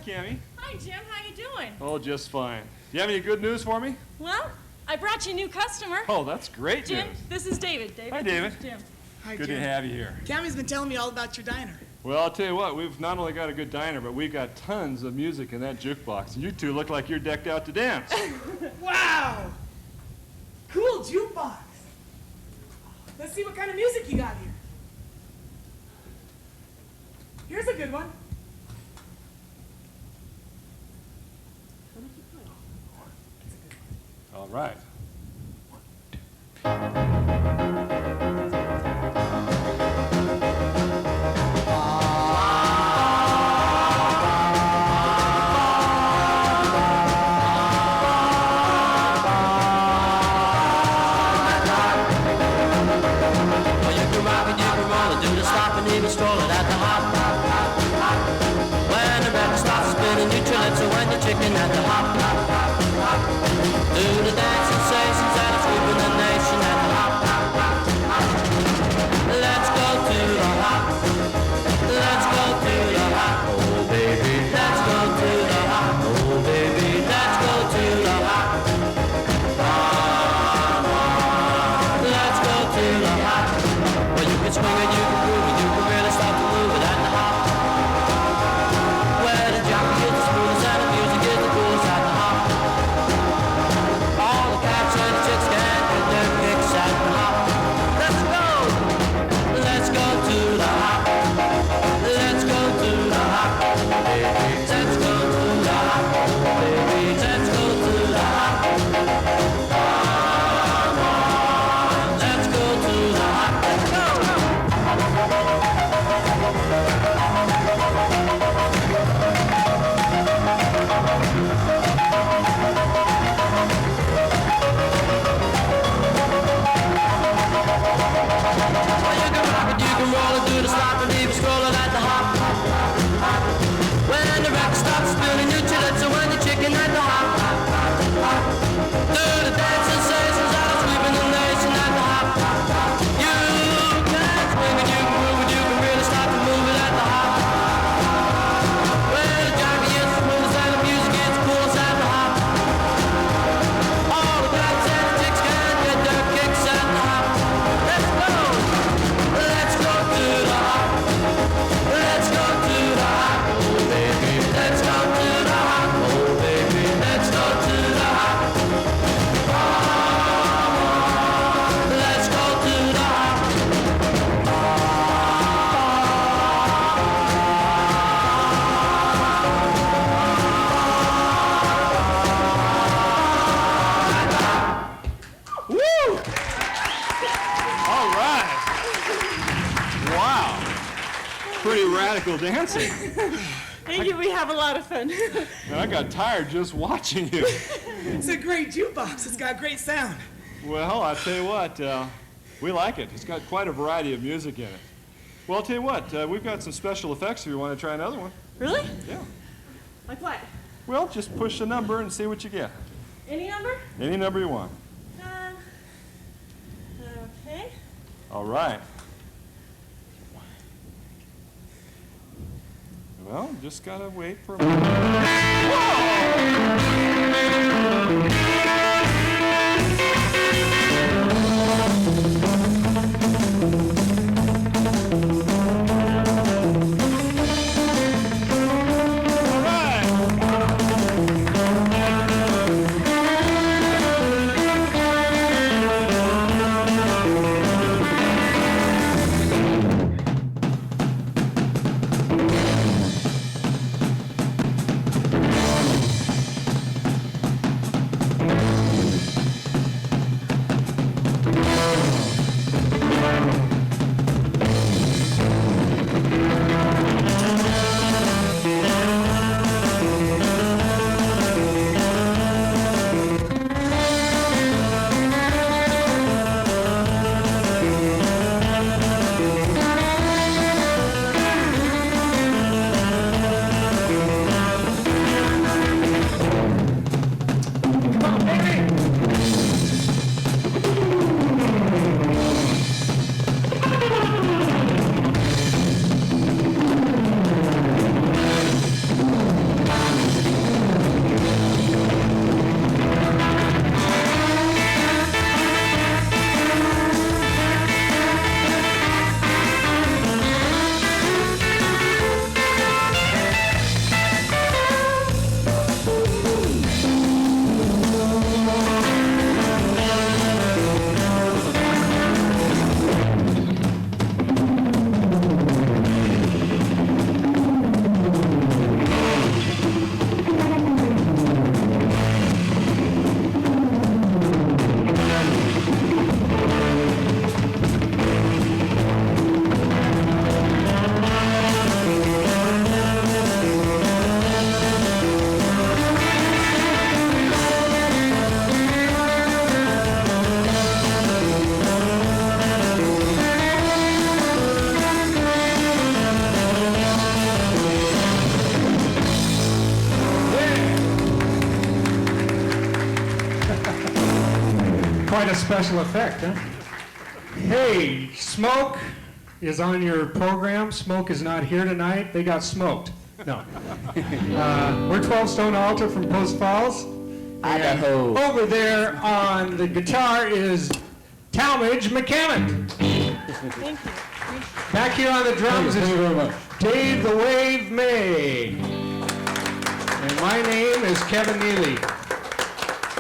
Cammie. Hi, Jim. How you doing? Oh, just fine. Do you have any good news for me? Well, I brought you a new customer. Oh, that's great Jim, news. this is David. Hi, David. This is Jim. Hi, Good Jim. to have you here. Cammie's been telling me all about your diner. Well, I'll tell you what, we've not only got a good diner, but we've got tons of music in that jukebox. And you two look like you're decked out to dance. Wow! Cool jukebox. Let's see what kind of music you got here. Here's a good one. All right. Even strolling at the hop. When the record starts spinning, you chill it, so when you're chicken at the hop. Do the dance sensations that are sweeping the nation at the hop. Let's go to the hop. Let's go to the hop. Oh baby, let's go to the hop. Oh baby, let's go to the hop. Let's go to the hop. Well, you can swing it, you can groove it, you can really start to move it at the hop. Where the jockey is the smoothest and the music is the coolest at the hop. All the cats and the chicks can get their kicks at the hop. Let's go! Let's go to the hop. Let's go to the hop. Baby, let's go to the hop. Baby, let's go to the hop. Let's go to the hop. Let's go! When the record stops spinning, you chill it, so when you're chicken at the hop. Do the dance sensations that are sweeping the nation at the hop. You can swing and you can groove and you can really start to move it at the hop. When the jockey is the smoothest and the music is the coolest at the hop. All the cats and the chicks can get their kicks at the hop. Let's go! Let's go to the hop. Let's go to the hop, oh baby. Let's go to the hop, oh baby. Let's go to the hop. Let's go to the hop. Woo! All right. Wow. Pretty radical dancing. Thank you. We have a lot of fun. I got tired just watching you. It's a great jukebox. It's got great sound. Well, I'll tell you what, we like it. It's got quite a variety of music in it. Well, I'll tell you what, we've got some special effects if you want to try another one. Really? Yeah. Like what? Well, just push the number and see what you get. Any number? Any number you want. Okay. All right. Well, just gotta wait for a moment. All right. quite a special effect, huh? Hey, Smoke is on your program. Smoke is not here tonight. They got smoked. No. We're 12 Stone Altar from Post Falls. Idaho. And over there on the guitar is Talmadge McCammon. Thank you. Back here on the drums is Dave the Wave May. And my name is Kevin Neely.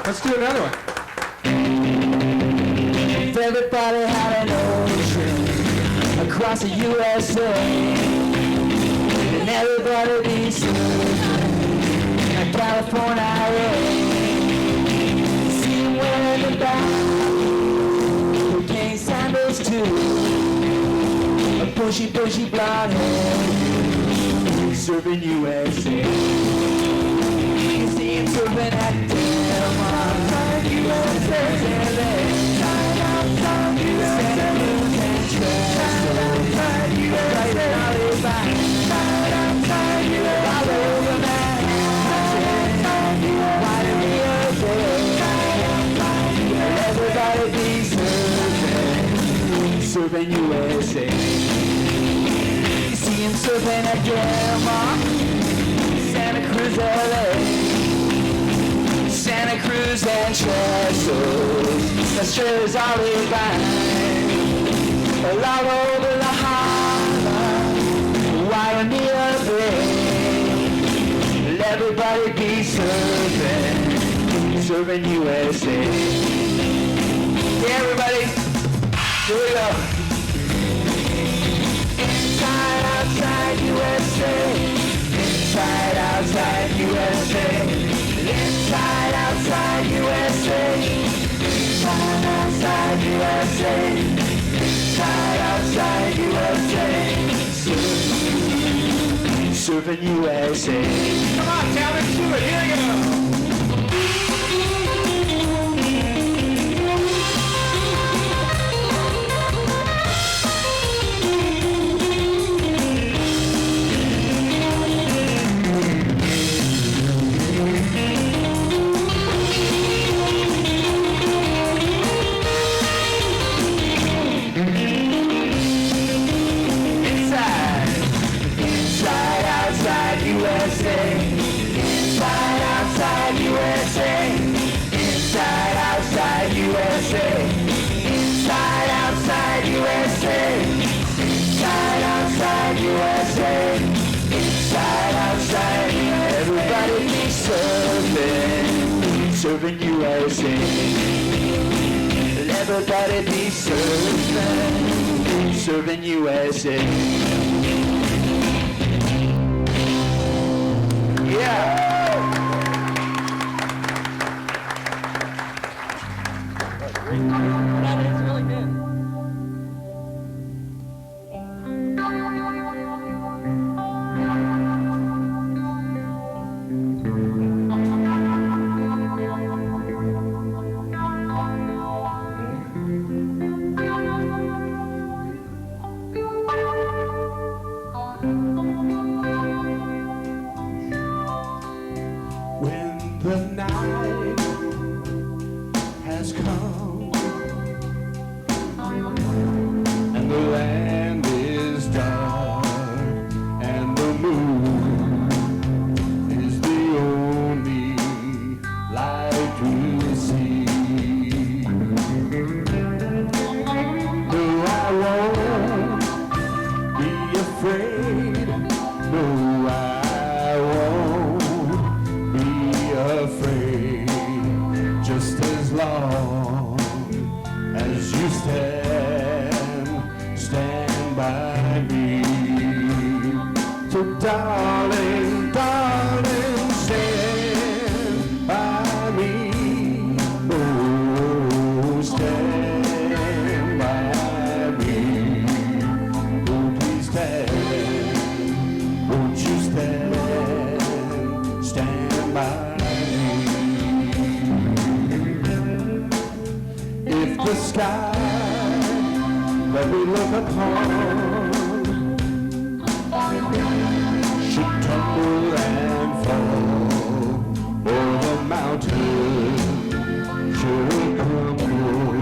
Let's do another one. If everybody had an ocean across the USA, and everybody be surfing like California rain, see him wearing the back, cocaine sandals too, a bushy blonde hair, surfing USA. You can see him surfing at Delmar, USA. Everybody be surfing USA. You see him surfing at Delmar, Santa Cruz, LA, Santa Cruz and Chesapeake. That's sure is all we find. All over the harbor, wide on the bay. Let everybody be surfing USA. Yeah, everybody, here we go. Inside, outside USA. Inside, outside USA. Inside, outside USA. Inside, outside USA. Inside, outside USA. Surfing USA. Come on, Talmadge, do it. Here we go. Surfing USA. Everybody be surfing USA. Yeah. That is really good. When the night has come and the land is dark and the moon is the only light we'll see. No, I won't be afraid. No, I won't be afraid, just as long as you stand by me. So darling, darling, stand by me. Oh, stand by me. Oh, please stand. Won't you stand by me? If the sky that we look upon should tumble and fall, or the mountain should crumble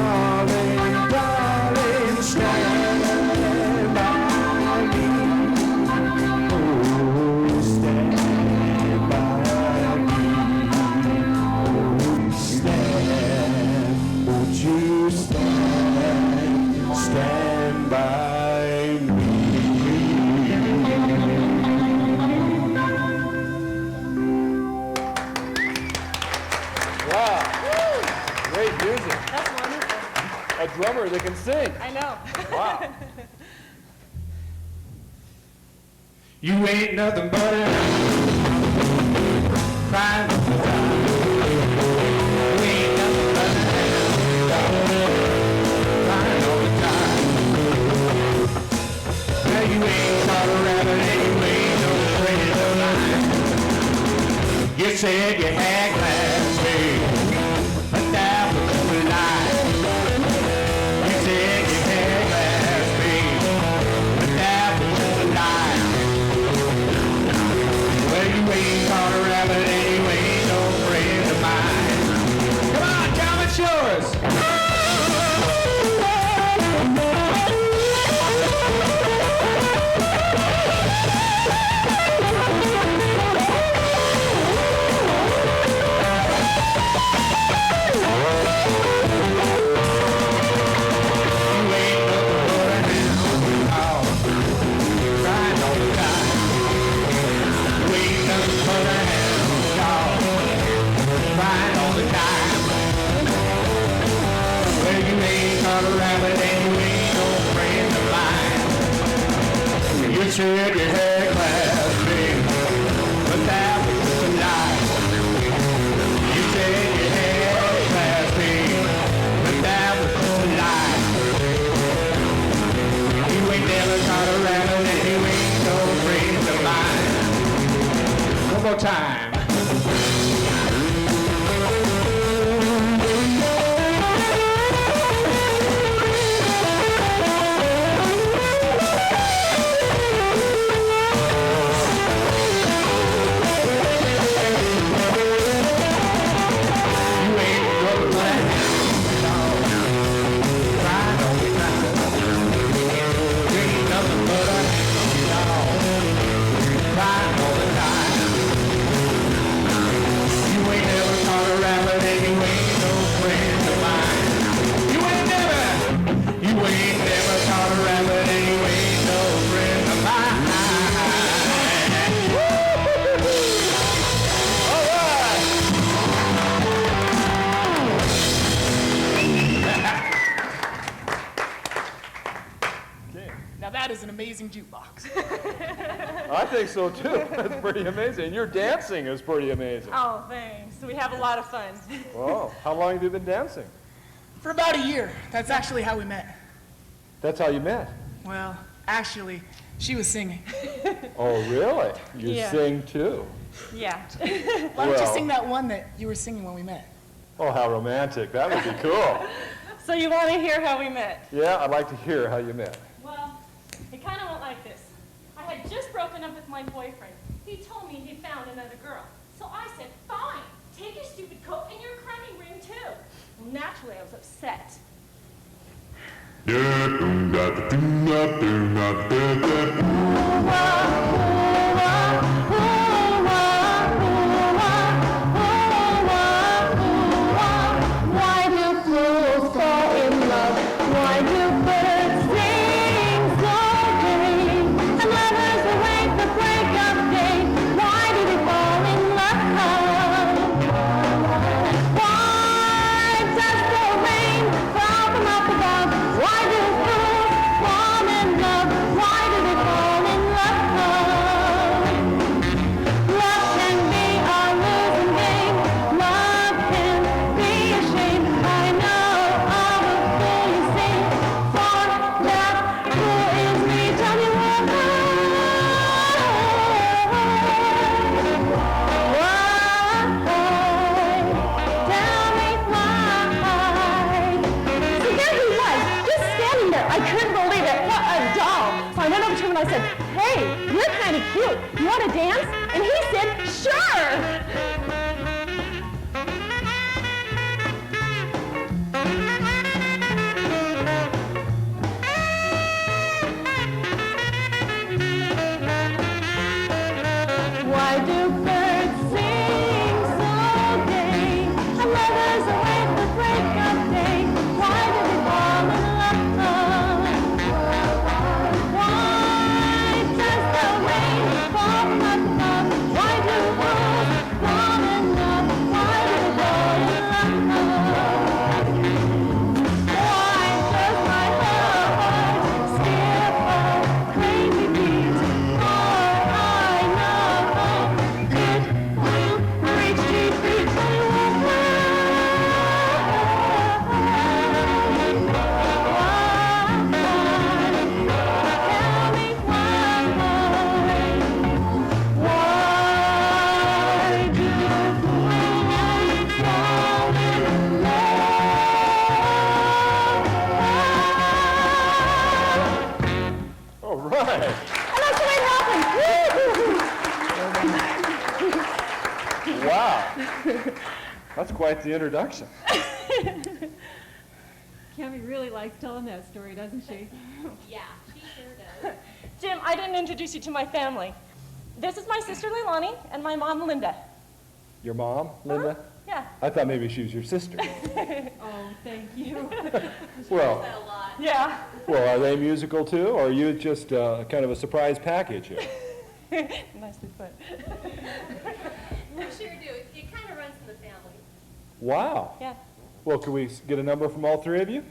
darling, darling, stand by me. Oh, stand by me. Oh, stand, won't you stand by me. Wow. Great music. That's wonderful. A drummer that can sing. I know. Wow. You ain't nothing but a crying. You ain't nothing but a crying all the time. Now you ain't caught a rabbit and you ain't no friend of mine. You said you had class, babe, but that was a lie. You said you had class, babe, but that was just a lie. Well, you ain't caught a rabbit and you ain't no friend of mine. Come on, Tom, it's yours. You said you had class, babe, but that was just a lie. You said you had class, babe, but that was just a lie. You ain't never caught a rabbit and you ain't no friend of mine. One more time. Now that is an amazing jukebox. I think so too. That's pretty amazing. And your dancing is pretty amazing. Oh, thanks. We have a lot of fun. Wow. How long have you been dancing? For about a year. That's actually how we met. That's how you met. Well, actually, she was singing. Oh, really? You Yeah. sing too? Yeah. Why don't you Well- sing that one that you were singing when we met? Oh, how romantic. That would be cool. So you want to hear how we met? Yeah, I'd like to hear how you met. Well, it kind of went like this. I had just broken up with my boyfriend. He told me he found another girl. So I said, fine, take your stupid coat and your crummy ring too. Well, naturally, I was upset. Why do fools fall in love? Why do birds sing so gay? And lovers await the break of day. Why do they fall in love? Why does the rain fall from up above? Why do fools fall in love? Why do they fall in love? Love can be a losing game. Love can be a shame. I know of a fool you see. For that fool is me. Tell me why. Tell me why. So there he was, just standing there. I couldn't believe it. What a doll. So I went over to him and I said, hey, you're kind of cute. You want to dance? And he said, sure. quite the introduction. Cammy really likes telling that story, doesn't she? Yeah, she sure does. Jim, I didn't introduce you to my family. This is my sister Leilani and my mom Linda. Your mom, Linda? Yeah. I thought maybe she was your sister. Oh, thank you. Well, Yeah. well, are they musical too, or are you just kind of a surprise package here? Nicely put. We sure do. It kind of runs in the family. Wow. Yeah. Well, could we get a number from all three of you?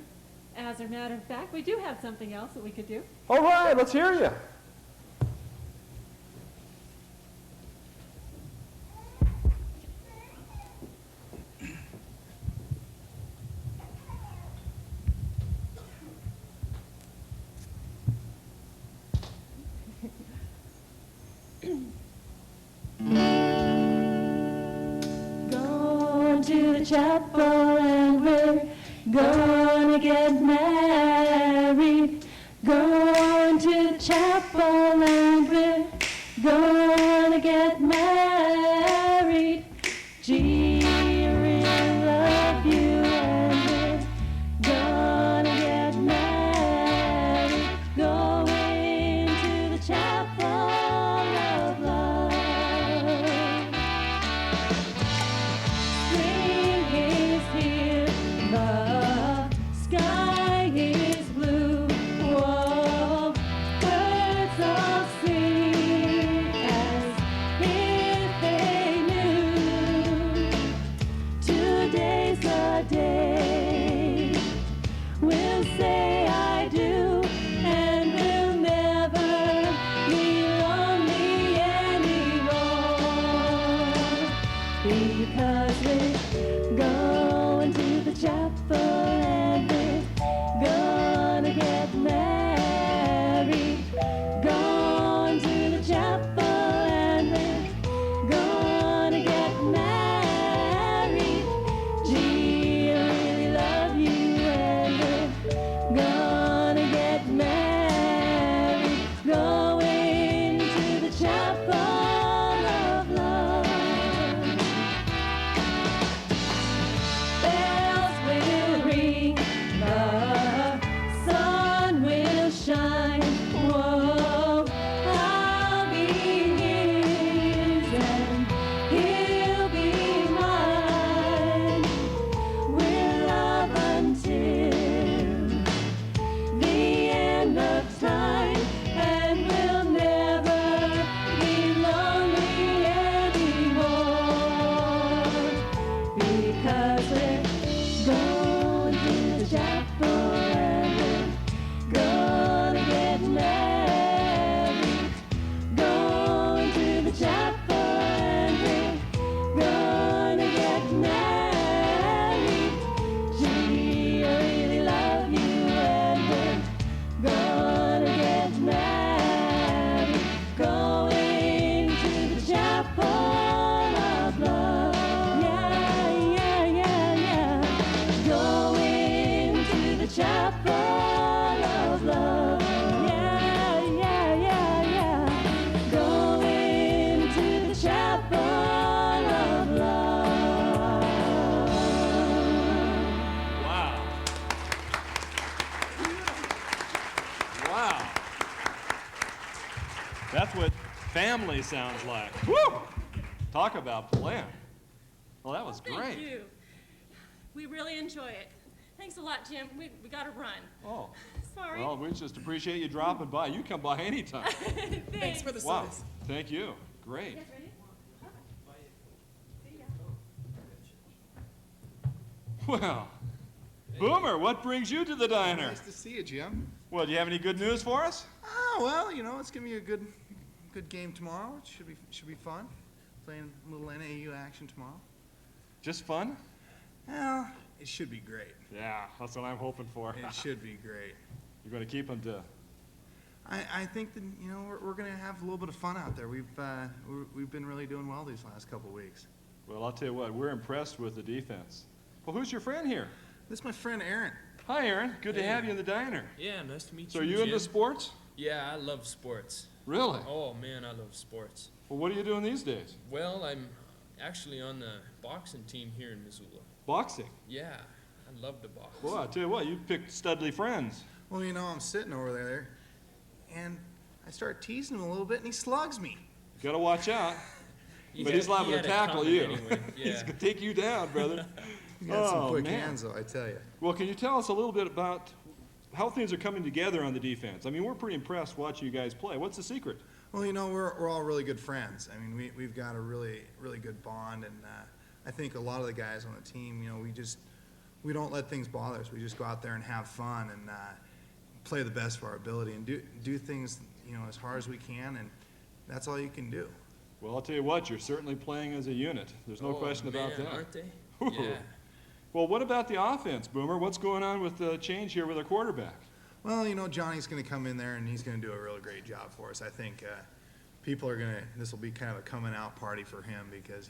As a matter of fact, we do have something else that we could do. All right, let's hear you. Going to the chapel and we're gonna get married. Going to the chapel and we're gonna get married. Gee, I really love you and we're gonna get married. Going to the chapel of love. Spring is here, the sky is blue. Whoa, birds all sing as if they knew. Today's the day we'll say I do, and we'll never be lonely anymore. Because we're going to the chapel and we're gonna get married. Going to the chapel and we're gonna get married. Gee, I really love you and we're gonna get married. Going to the chapel of love. Bells will ring, the sun will shine. Whoa, I'll be his and he'll be mine. We'll love until the end of time, and we'll never be lonely anymore. Because we're going to the chapel and we're gonna get married. Going to the chapel and we're gonna get married. Gee, I really love you and we're gonna get married. Going to the chapel of love. Yeah, yeah, yeah, yeah. Going to the chapel of love. Yeah, yeah, yeah, yeah. Going to the chapel of love. Wow. Wow. That's what family sounds like. Woo! Talk about blend. Well, that was great. Thank you. We really enjoy it. Thanks a lot, Jim. We gotta run. Oh, Sorry. well, we just appreciate you dropping by. You come by anytime. Thanks for the Wow. service. Thank you. Great. Ready? Well, Boomer, what brings you to the diner? Nice to see you, Jim. Well, do you have any good news for us? Oh, well, you know, it's gonna be a good game tomorrow. It should be fun. Playing a little NAU action tomorrow. Just fun? Well, it should be great. Yeah, that's what I'm hoping for. It should be great. You're going to keep them to... I think that, you know, we're gonna have a little bit of fun out there. We've been really doing well these last couple weeks. Well, I'll tell you what, we're impressed with the defense. Well, who's your friend here? This is my friend Aaron. Hi, Aaron. Good to have you in the diner. Yeah, nice to meet So are you, you Jim. into sports? Yeah, I love sports. Really? Oh, man, I love sports. Well, what are you doing these days? Well, I'm actually on the boxing team here in Missoula. Boxing. Yeah, I love to box. Boy, I tell you what, you picked studly friends. Well, I'm sitting over there, and I start teasing him a little bit, and he slugs me. Got to watch out. He But had- he's liable he to had it tackle coming you. anyway, He's yeah. going to take you down, brother. He's got some quick man. hands, though, I tell you. Well, can you tell us a little bit about how things are coming together on the defense? I mean, we're pretty impressed watching you guys play. What's the secret? Well, we're all really good friends. I mean, we've got a really, really good bond, and I think a lot of the guys on the team, we don't let things bother us. We just go out there and have fun and play the best of our ability and do things, as hard as we can, and that's all you can do. Well, I'll tell you what, you're certainly playing as a unit. There's no Oh, question about man, that. Aren't they? Whew. Yeah. Well, what about the offense, Boomer? What's going on with the change here with our quarterback? Well, Johnny's going to come in there and he's going to do a really great job for us. I think people are going to, this will be kind of a coming out party for him because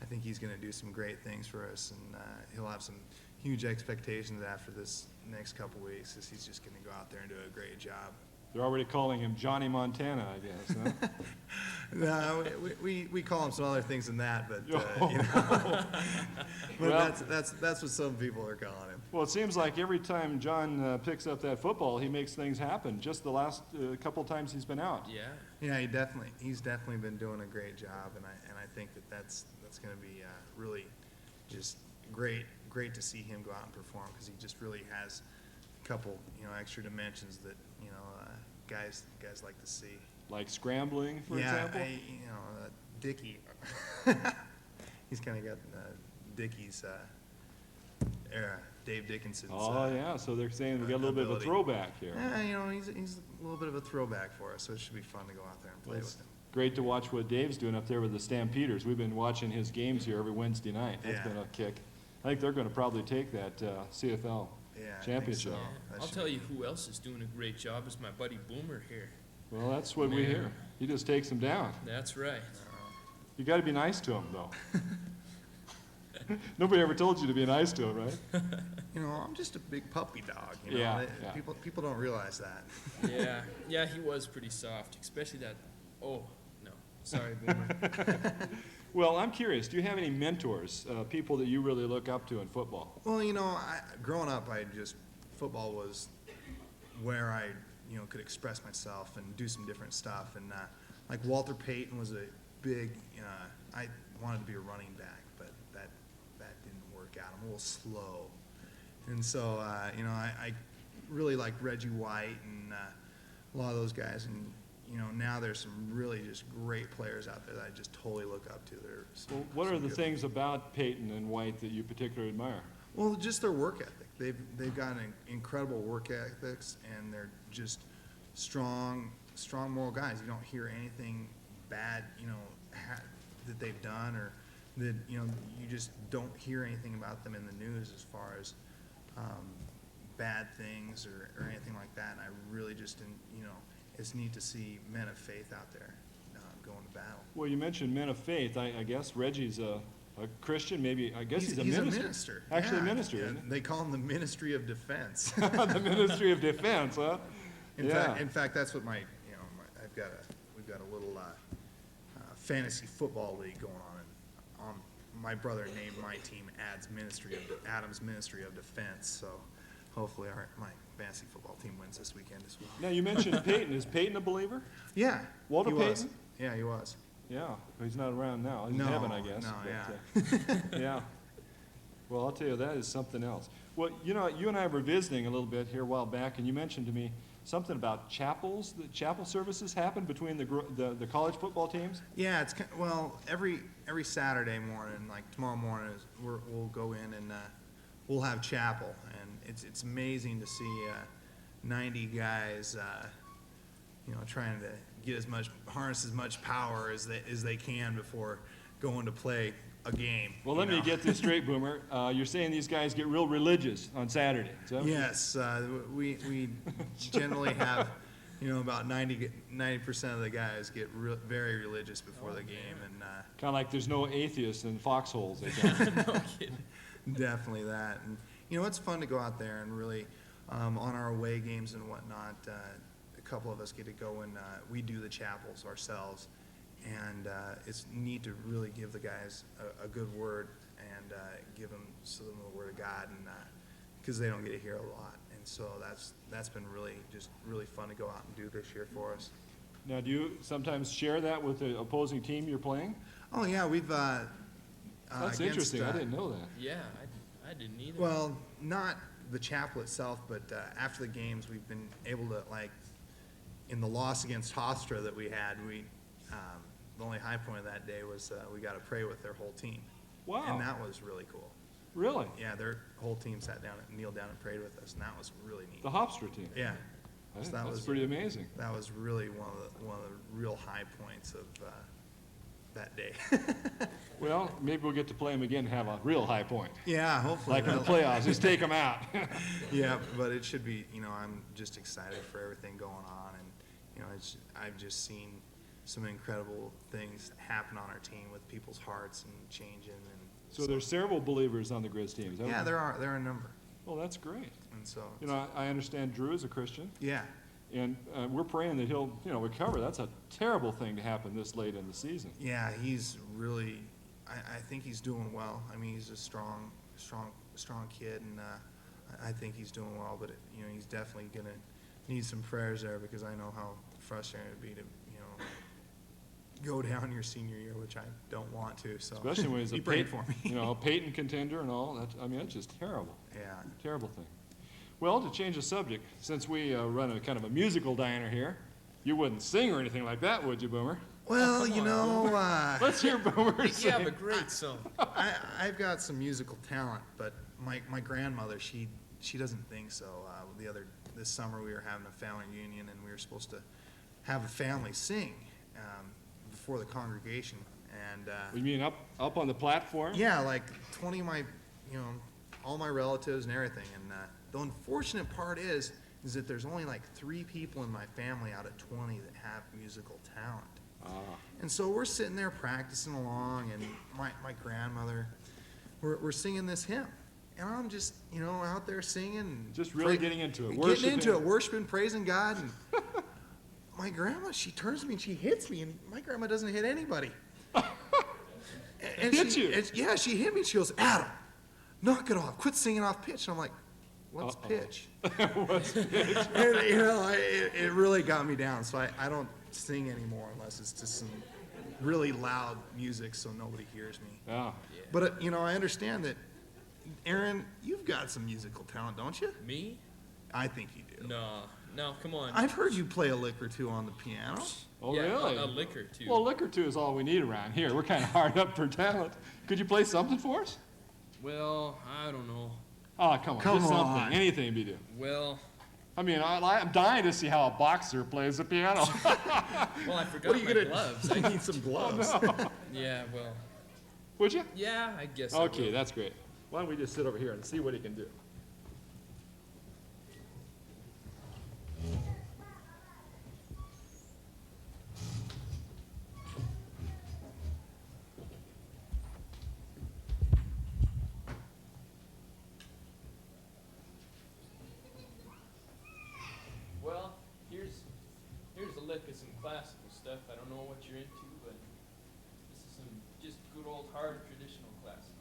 I think he's going to do some great things for us, and he'll have some huge expectations after this next couple weeks, because he's just going to go out there and do a great job. They're already calling him Johnny Montana, I guess, huh? No, we call him some other things than that, but but Well- that's what some people are calling him. Well, it seems like every time John picks up that football, he makes things happen. Just the last couple times he's been out. Yeah. Yeah, he's definitely been doing a great job, and I think that's going to be really just great to see him go out and perform, because he just really has a couple extra dimensions that guys like to see. Like scrambling, for example? Dickey. He's kind of got Dickey's era, Dave Dickinson's. Oh, yeah, so they're saying we got a little bit of a ability. throwback here. Yeah, he's a little bit of a throwback for us, so it should be fun to go out there and play Well, it's with him. great to watch what Dave's doing up there with the Stampeders. We've been watching his games here every Wednesday night. That's Yeah. been a kick. I think they're going to probably take that CFL Yeah, I think championship. so. Yeah. That I'll should tell be- you who else is doing a great job is my buddy Boomer here. Well, that's what we Man. hear. He just takes them down. That's right. You got to be nice to him, though. Nobody ever told you to be nice to him, right? I'm just a big puppy dog. Yeah, They- yeah. People don't realize that. Yeah. Yeah, he was pretty soft, especially that. Oh, no. Sorry, Boomer. Well, I'm curious. Do you have any mentors, people that you really look up to in football? Well, growing up, football was where I, could express myself and do some different stuff. And like Walter Payton was a big, I wanted to be a running back, but that didn't work out. I'm a little slow. And so, I really like Reggie White and a lot of those guys. And, now there's some really just great players out there that I just totally look up to. Well, what are some the good things about Peyton and White that you particularly admire? Well, just their work ethic. They've got an incredible work ethics, and they're just strong moral guys. You don't hear anything bad, that they've done, or that you just don't hear anything about them in the news as far as bad things or anything like that. And I really just, it's neat to see men of faith out there going to battle. Well, you mentioned men of faith. I guess Reggie's a Christian, maybe. I guess he's a He's minister. a minister. Actually, Yeah, a minister, yeah. isn't he? They call him the Ministry of Defense. The Ministry of Defense, huh? In fact, that's what we've got a little fantasy football league going on, and my brother named my team Adam's Ministry of Defense. So hopefully my fantasy football team wins this weekend as well. Now, you mentioned Peyton. Is Peyton a believer? Yeah, Walter he was. Payton? Yeah, he was. Yeah, but he's not around now. He's No, in heaven, I guess. no, but, yeah. Well, I'll tell you, that is something else. Well, you and I were visiting a little bit here a while back, and you mentioned to me something about chapels. The chapel services happen between the college football teams. Yeah, every Saturday morning, like tomorrow morning, we'll go in and we'll have chapel, and it's amazing to see 90 guys, trying to get harness as much power as they can before going to play a game. Well, let me get this straight, Boomer. You're saying these guys get real religious on Saturday. Is that what Yes, we generally have, about 90% of the guys get very religious before the game, and kind of like there's no atheists in foxholes. They don't. No kidding. definitely that. And it's fun to go out there and really, on our away games and whatnot, a couple of us get to go and we do the chapels ourselves, and it's neat to really give the guys a good word and give them the Word of God, and because they don't get to hear a lot. And so that's been really fun to go out and do this year for us. Now, do you sometimes share that with the opposing team you're playing? Oh yeah, we've That's against, interesting. I didn't know that. Yeah, I didn't either. Well, not the chapel itself, but after the games, we've been able to, like, in the loss against Hofstra that we had, the only high point of that day was we got to pray with their whole team. Wow. And that was really cool. Really? Yeah, their whole team sat down and kneeled down and prayed with us, and that was really neat. The Hofstra team? Yeah. I think So that that's was pretty amazing. That was really one of the real high points of that day. Well, maybe we'll get to play them again and have a real high point. Yeah, hopefully. Like in the that'll- playoffs, just take them out. Yeah, but it should be, I'm just excited for everything going on, and, I've just seen some incredible things happen on our team with people's hearts and changing, and. So there's several believers on the Grizz team, is that Yeah, right? there are a number, Well, that's great. and so. You know, I understand Drew is a Christian, Yeah, and we're praying that he'll, recover. That's a terrible thing to happen this late in the season. yeah, he's really, I think he's doing well. I mean, he's a strong kid, and I think he's doing well, but, he's definitely gonna need some prayers there, because I know how frustrating it would be to, go down your senior year, which I don't want to, so. Especially when he's a He prayed for me. a Peyton contender and all. That's just terrible. Yeah, Terrible thing. Well, to change the subject, since we run a kind of a musical diner here, you wouldn't sing or anything like that, would you, Boomer? well, come on, Let's hear Boomer You sing. have a great song. I've got some musical talent, but my grandmother, she doesn't think so. This summer, we were having a family reunion, and we were supposed to have a family sing before the congregation, and You mean up on the platform? yeah, like 20 of my, all my relatives and everything. And the unfortunate part is that there's only like 3 people in my family out of 20 that have musical talent. And so we're sitting there practicing along, and my grandmother, we're singing this hymn. And I'm just, out there singing. Just really getting into it, Getting into worshiping. it, worshiping, praising God. And my grandma, she turns to me and she hits me, and my grandma doesn't hit anybody. And Hit you? Yeah, she hit me. She goes, Adam, knock it off. Quit singing off pitch. And I'm like, what's pitch? What's And, it really got me down. So I don't sing anymore unless it's just some really loud music so nobody hears me. Yeah. But, I understand that, Aaron, you've got some musical talent, don't you? Me? I think you do. No, come on. I've heard you play a lick or two on the piano. Oh, yeah, really? a lick or two. Well, a lick or two is all we need around here. We're kind of hard up for talent. Could you play something for us? Well, I don't know. Oh, come on. Come Just on. something. Anything be do. Well, I mean, I'm dying to see how a boxer plays the piano. I forgot my gloves. I need some gloves. Yeah, well, Would you? yeah, I guess I Okay, will. that's great. Why don't we just sit over here and see what he can do? Well, here's a lick of some classical stuff. I don't know what you're into, but this is some just good old hard traditional classics.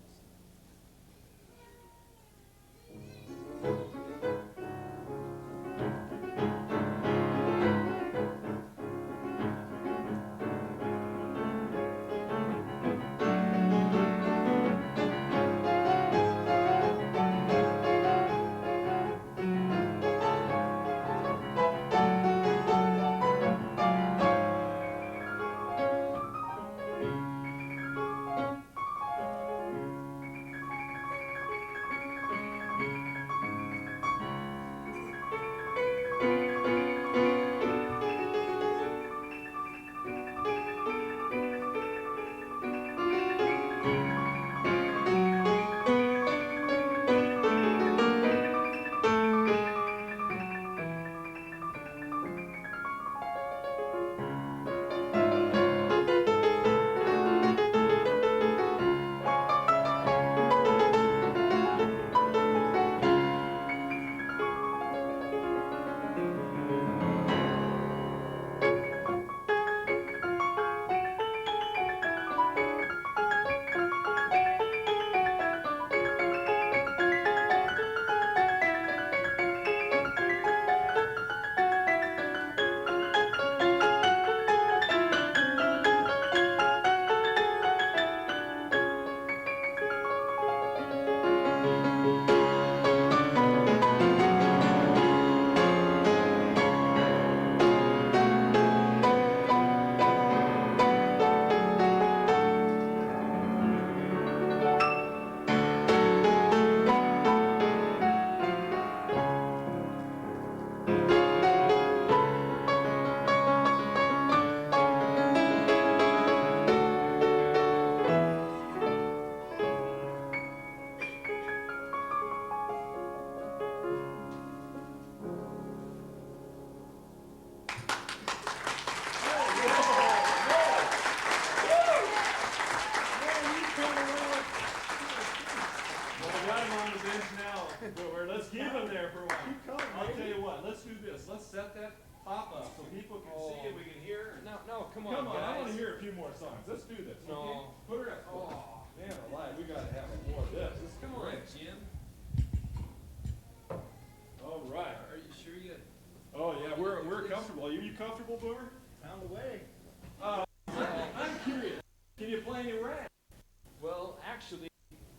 here for a while. I'll tell you what, let's do this. Let's set that pop up so people can see and we can hear. No, come on, Come on, I guys. want to hear a few more songs. Let's do this. No. Okay? Put her up. Oh, man alive, we got to have more of this. This is Come on, great. Jim. All right. Are you sure you? Oh, yeah, we're comfortable. Are you comfortable, Boomer? Found a way. I'm curious. Can you play any rap? Well, actually,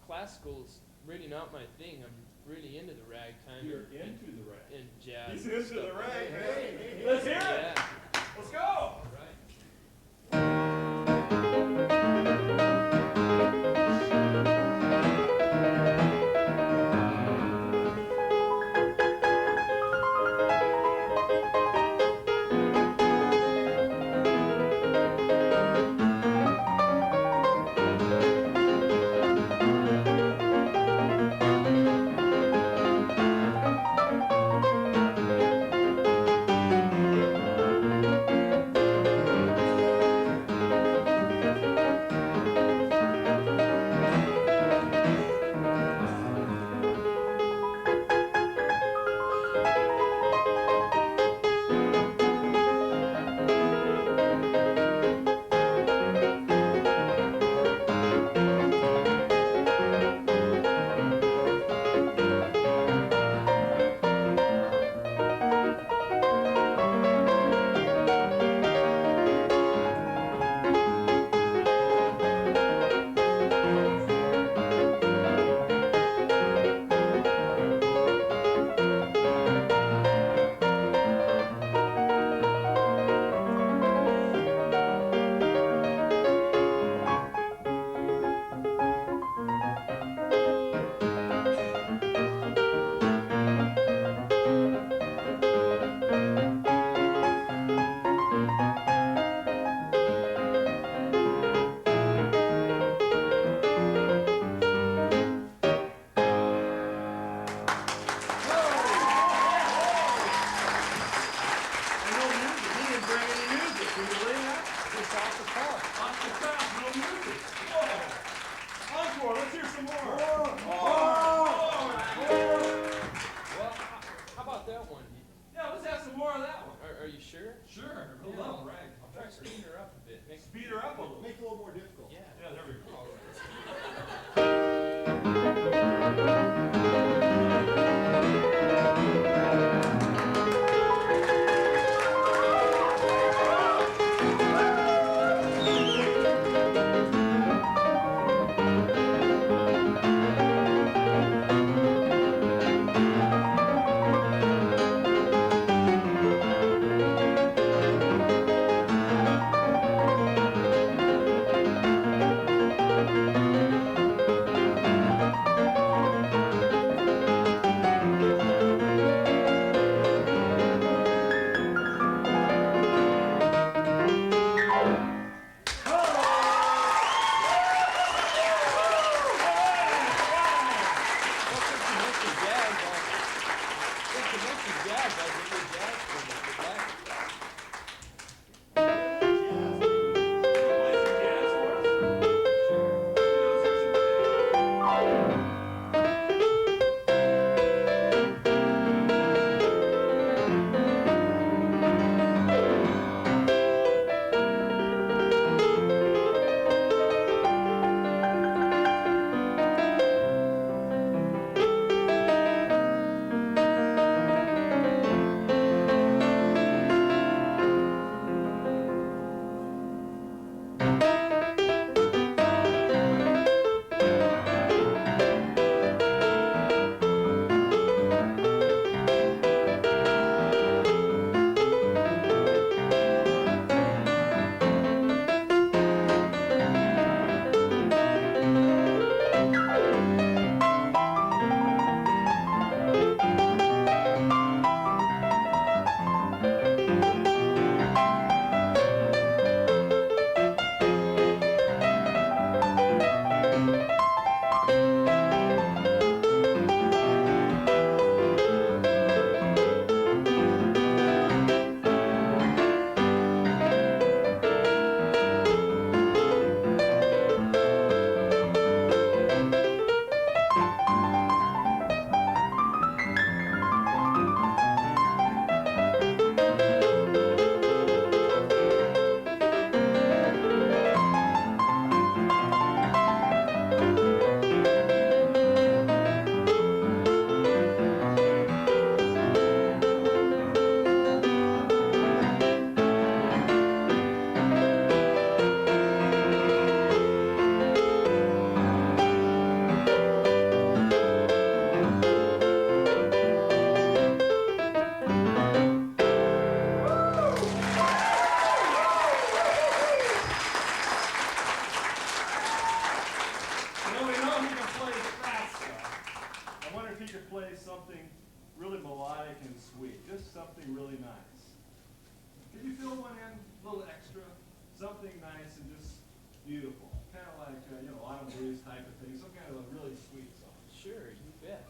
classical's really not my thing. I'm really into the ragtime. You're into the rap. And jazz. He's and into stuff the like rag. that. Hey, let's hear it. Yeah. Let's go. All right. Encore, let's hear some more. Well, how about that one? Yeah, let's have some more of that one. Are you sure? Sure, I Yeah. love rag. I'll try speeding her up a bit. Speed her up a little. Make it a little more difficult. Yeah. Yeah, there we go. All right. Thank light and sweet, just something really nice. Can you fill one in, a little extra? Something nice and just beautiful, kind of like, autumn breeze type of thing, some kind of a really sweet song. Sure, you bet.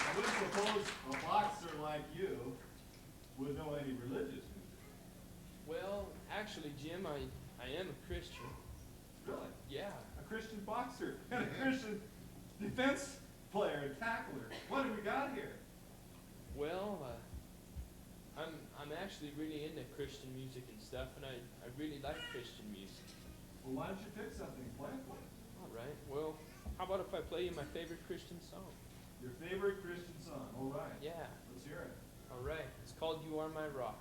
I would suppose a boxer like you would know any religious music. Well, actually, Jim, I am a Christian. Really? Yeah. A Christian boxer and a Christian defense player and tackler. What have we got here? Well, I'm actually really into Christian music and stuff, and I really like Christian music. Well, why don't you pick something and play for us? All right. Well, how about if I play you my favorite Christian song? Your favorite Christian song. All right. Yeah. Let's hear it. All right. It's called "You Are My Rock."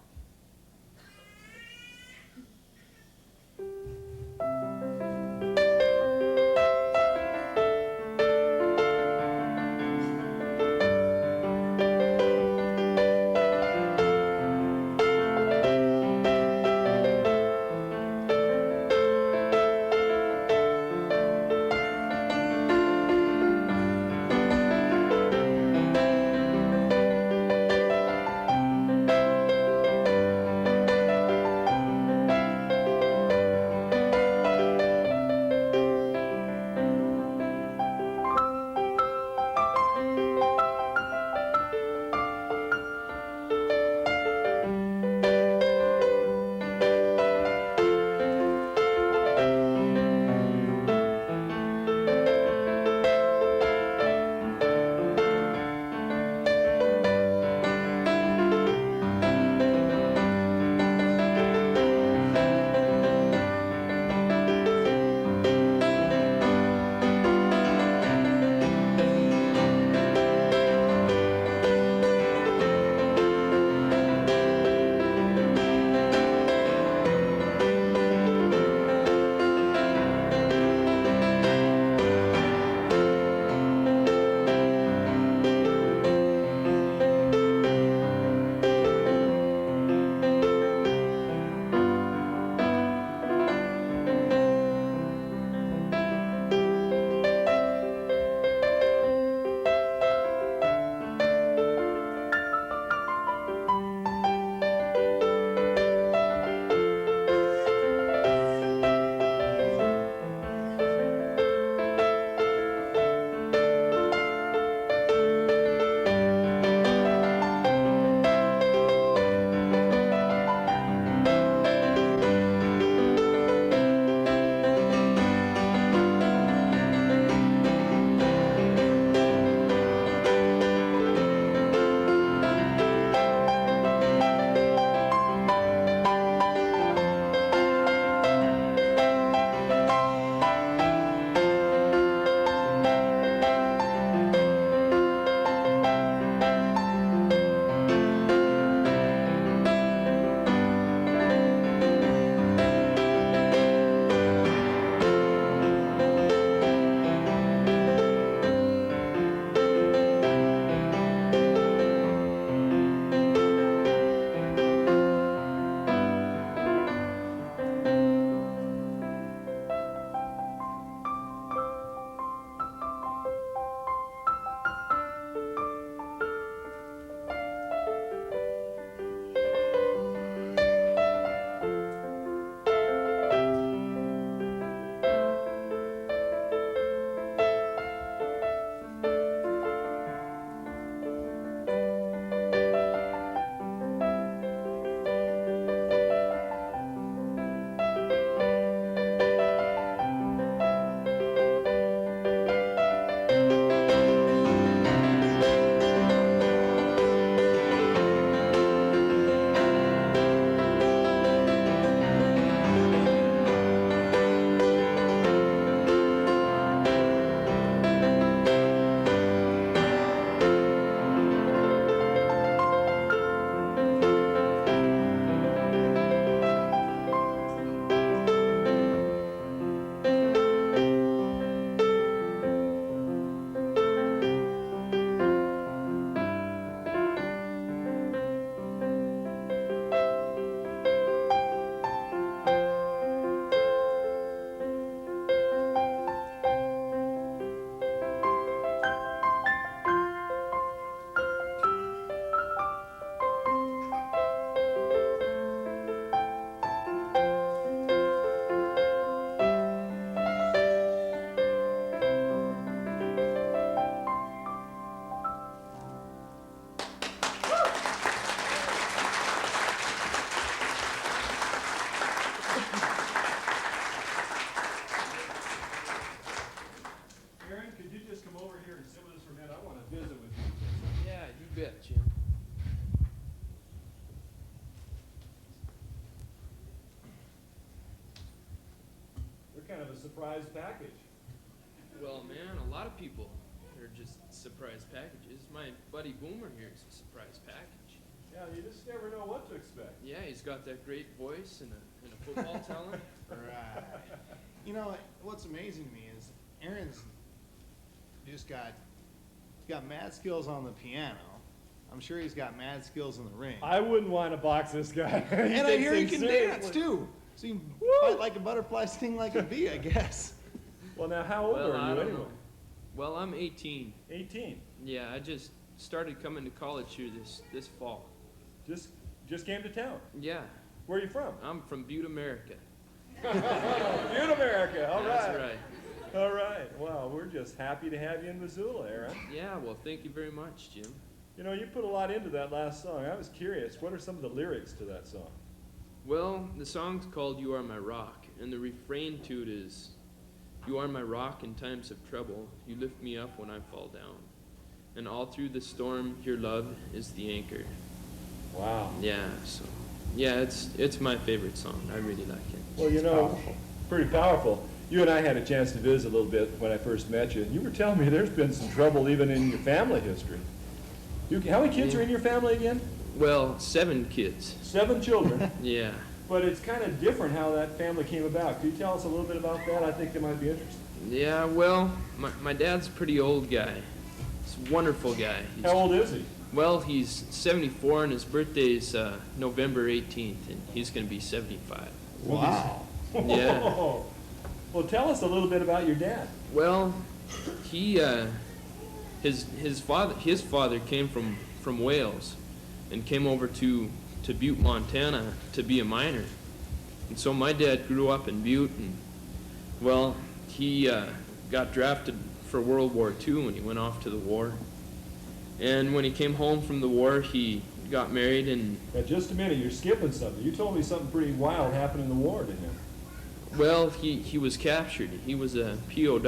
surprise package. Well, man, a lot of people are just surprise packages. My buddy Boomer here is a surprise package. Yeah, you just never know what to expect. Yeah, he's got that great voice and a football talent. Right. You know, what's amazing to me is Aaron's just got mad skills on the piano. I'm sure he's got mad skills in the ring. I wouldn't want to box this guy. And I hear he takes can things dance seriously. too. So you can fight like a butterfly, sting like a bee, I guess. Well, now, how old Well, are I you don't anyway? know. Well, I'm 18. 18. Yeah, I just started coming to college here this fall. Just came to town. Yeah, Where are you from? I'm from Butte, America. Butte, America. All right. That's right. All right. Well, we're just happy to have you in Missoula, Aaron. Yeah, well, thank you very much, Jim. You know, you put a lot into that last song. I was curious, what are some of the lyrics to that song? Well, the song's called You Are My Rock, and the refrain to it is, You are my rock in times of trouble, you lift me up when I fall down. And all through the storm, your love is the anchor. Wow. Yeah, so, yeah, it's my favorite song. I really like it. Well, you know, pretty powerful. You and I had a chance to visit a little bit when I first met you, and you were telling me there's been some trouble even in your family history. How many kids are in your family again? Well, 7 kids. 7 children. Yeah. But it's kind of different how that family came about. Can you tell us a little bit about that? I think it might be interesting. Yeah, well, my dad's a pretty old guy. He's a wonderful guy. How old is he? Well, he's 74 and his birthday's November 18th, and he's going to be 75. Wow. Yeah. Well, tell us a little bit about your dad. Well, he his father came from Wales and came over to Butte, Montana to be a miner. And so my dad grew up in Butte, and well, he got drafted for World War II when he went off to the war. And when he came home from the war, he got married and... Now, just a minute, you're skipping something. You told me something pretty wild happened in the war to him. Well, he was captured. He was a POW.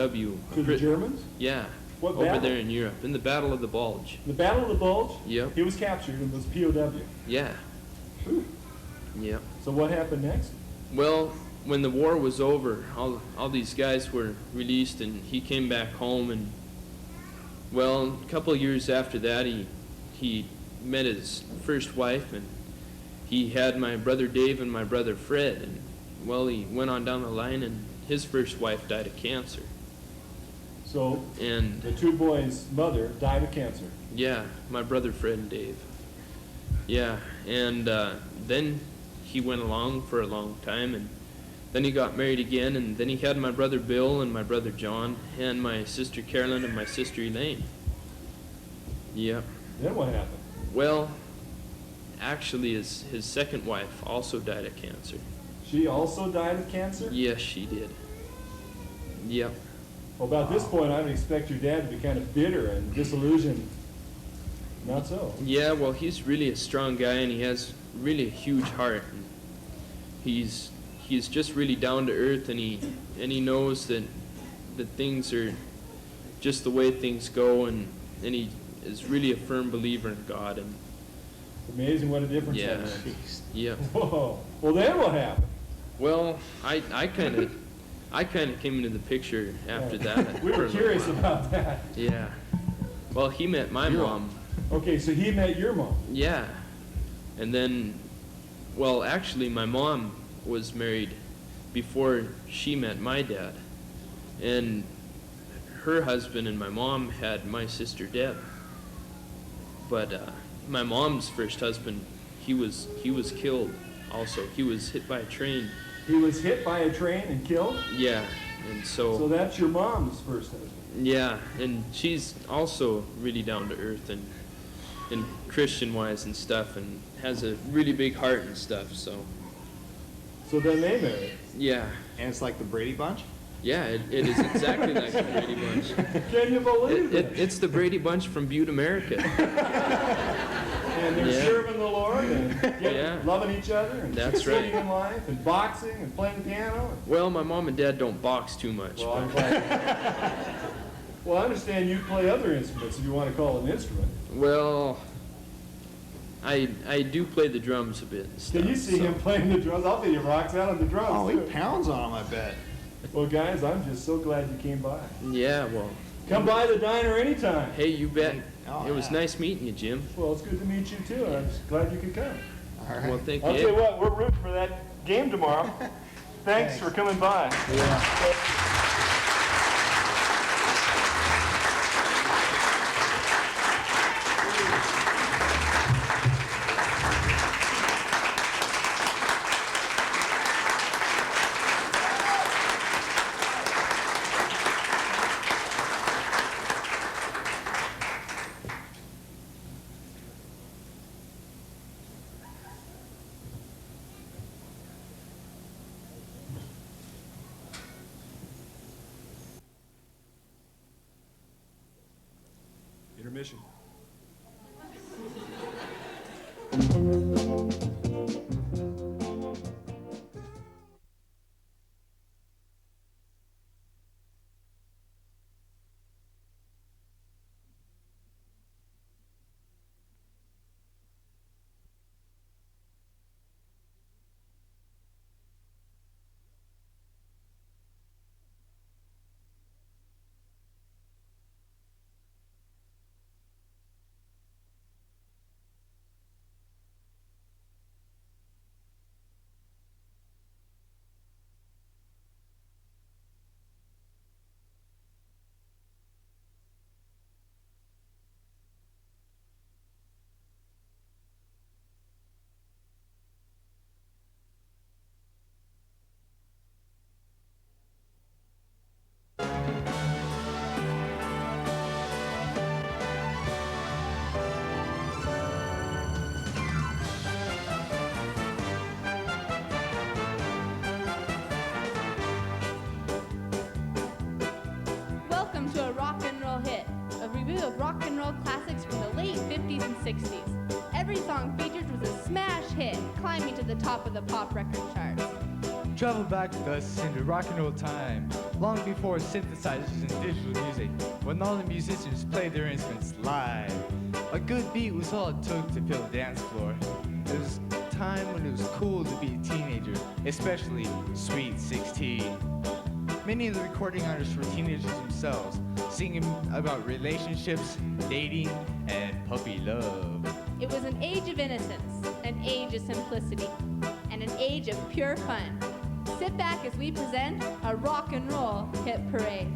To the Germans? Yeah. What over battle? there in Europe, in the Battle of the Bulge. The Battle of the Bulge? Yep. He was captured and was POW. Yeah. Whew. Yep. So what happened next? Well, when the war was over, all these guys were released, and he came back home, and well, a couple of years after that, he met his first wife, and he had my brother Dave and my brother Fred, and well, he went on down the line, and his first wife died of cancer. So And the 2 boys' mother died of cancer. yeah, my brother Fred and Dave. Yeah, and then he went along for a long time, and then he got married again, and then he had my brother Bill and my brother John and my sister Carolyn and my sister Elaine. Yep. Then what happened? Well, actually his second wife also died of cancer. She also died of cancer? Yes, she did. Yep. Well, about this point, I would expect your dad to be kind of bitter and disillusioned. Not so. Yeah, well, he's really a strong guy, and he has really a huge heart. And he's just really down to earth, and he knows that things are just the way things go, and he is really a firm believer in God. And It's amazing what a difference yeah, that makes. yeah. Whoa. Well, then what happened? Well, I kind of came into the picture after that. We for a were little curious while. about that. Yeah. Well, he met my mom. Okay, so he met your mom. Yeah. And then, well, actually, my mom was married before she met my dad. And her husband and my mom had my sister Deb. But my mom's first husband, he was killed also. He was hit by a train. He was hit by a train and killed? Yeah. And So that's your mom's first husband. yeah, and she's also really down to earth and Christian-wise and stuff, and has a really big heart and stuff, so. So then they married. Yeah. And it's like the Brady Bunch? Yeah, it is exactly like the Brady Bunch. Can you believe it? It's the Brady Bunch from Butte, America. And they're Yeah. serving the Lord and Yeah. loving each other and That's succeeding right. in life and boxing and playing the piano. Well, my mom and dad don't box too much. Well, I'm but- glad. Well, I understand you play other instruments, if you want to call it an instrument. Well, I do play the drums a bit and stuff. Can you see so- him playing the drums? I'll bet he rocks out on the drums, Oh, he too. pounds on them, I bet. Well, guys, I'm just so glad you came by. Yeah, well, Come by the diner anytime. hey, you bet. Oh, It was yeah. nice meeting you, Jim. Well, it's good to meet you too, and I'm just glad you could come. All Well, right. thank I'll tell you you. what, we're rooting for that game tomorrow. Thanks for coming by. Intermission. Welcome to a rock and roll hit, a review of rock and roll classics from the late 50s and 60s. Every song featured was a smash hit, climbing to the top of the pop record charts. Travel back with us into rock and roll time, long before synthesizers and digital music, when all the musicians played their instruments live. A good beat was all it took to fill the dance floor. It was a time when it was cool to be a teenager, especially Sweet 16. Many of the recording artists were teenagers themselves, singing about relationships, dating, and puppy love. It was an age of innocence, an age of simplicity, and an age of pure fun. Sit back as we present a rock and roll hit parade.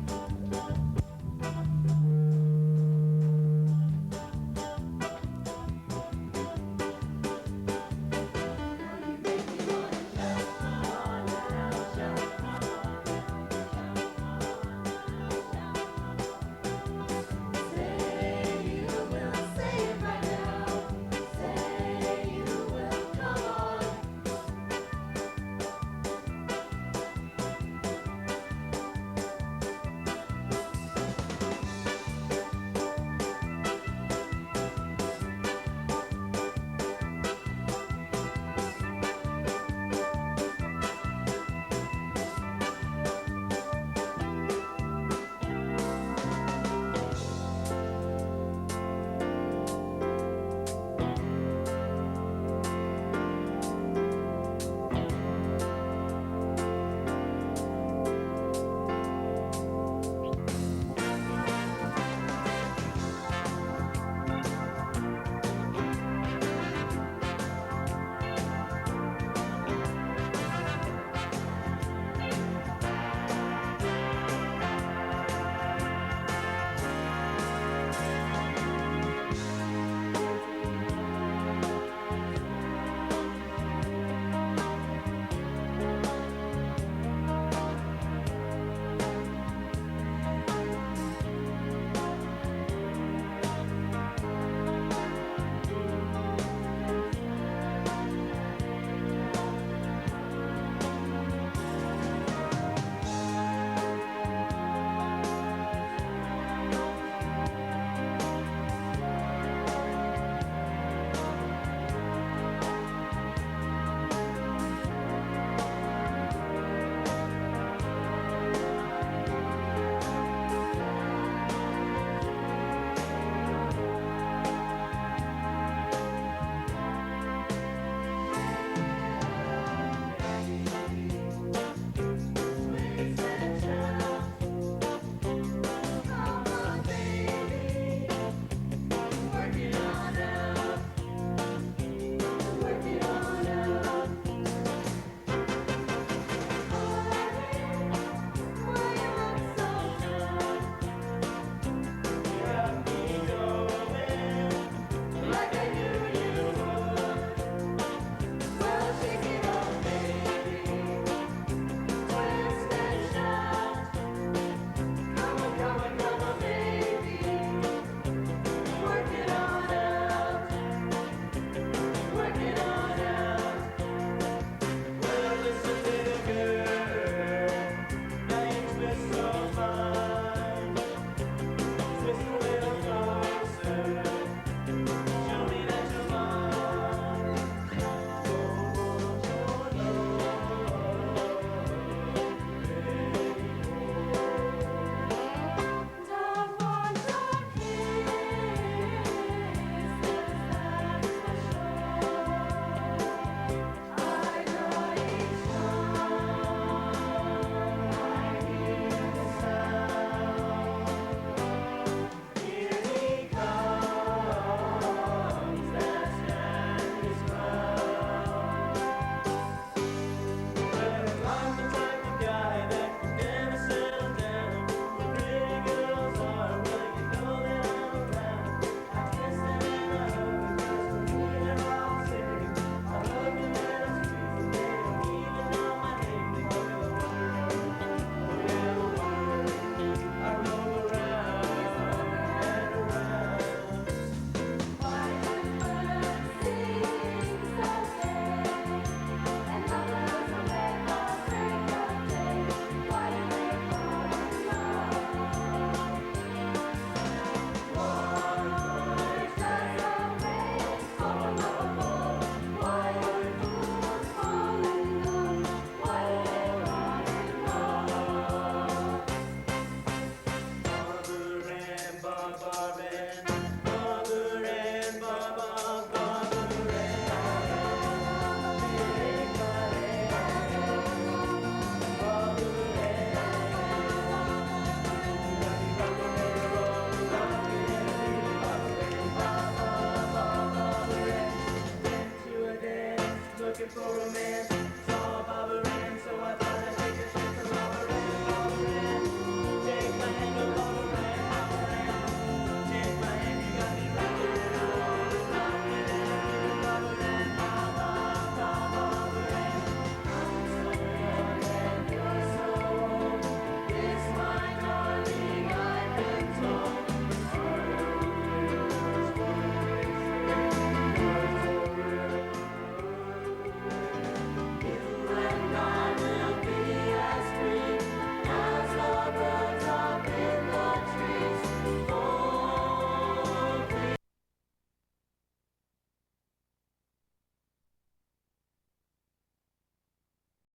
and soul.